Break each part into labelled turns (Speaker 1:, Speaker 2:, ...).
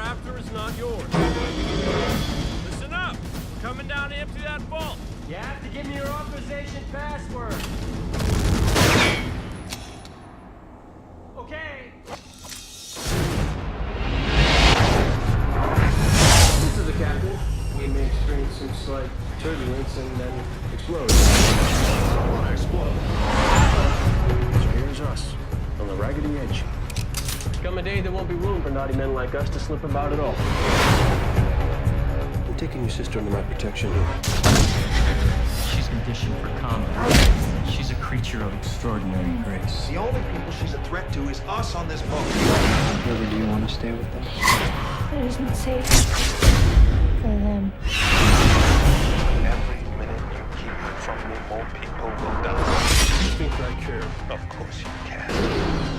Speaker 1: after is not yours. Listen up! We're coming down to empty that vault.
Speaker 2: You have to give me your authorization password. Okay. This is the captain. We may experience some slight turbulence and then explode.
Speaker 3: I want to explode. So here's us, on the raggedy edge.
Speaker 2: Come a day, there won't be room for naughty men like us to slip about at all.
Speaker 3: I'm taking your sister under my protection here.
Speaker 4: She's conditioned for combat. She's a creature of extraordinary grace.
Speaker 5: The only people she's a threat to is us on this boat.
Speaker 4: River, do you want to stay with them?
Speaker 6: It isn't safe for them.
Speaker 5: Every minute you keep it from me, more people will die.
Speaker 3: You think I care?
Speaker 5: Of course you can.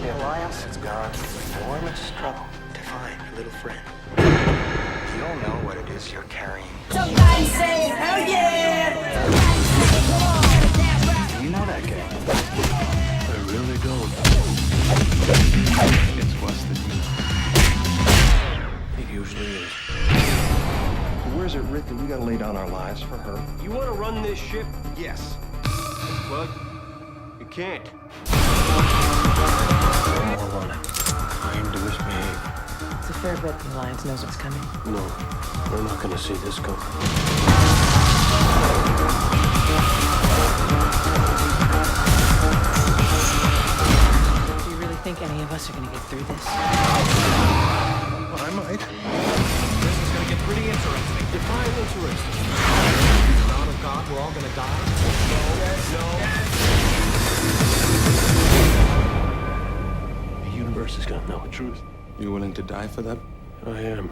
Speaker 5: The Alliance has gone through enormous struggle to find your little friend. You don't know what it is you're carrying.
Speaker 6: Somebody say, hell yeah!
Speaker 5: You know that guy.
Speaker 3: I really don't.
Speaker 4: It's worse than you.
Speaker 3: It usually is. Where's it written we gotta lay down our lives for her?
Speaker 2: You want to run this ship?
Speaker 5: Yes.
Speaker 2: Well, you can't.
Speaker 3: I'm all on it. Time to misbehave.
Speaker 7: It's a fair bet the Alliance knows what's coming.
Speaker 3: No, we're not gonna see this coming.
Speaker 7: Do you really think any of us are going to get through this?
Speaker 3: Well, I might.
Speaker 1: This is gonna get pretty interesting.
Speaker 3: Define interesting.
Speaker 5: Out of God, we're all gonna die.
Speaker 3: The universe is gonna know the truth.
Speaker 8: You willing to die for that?
Speaker 3: I am.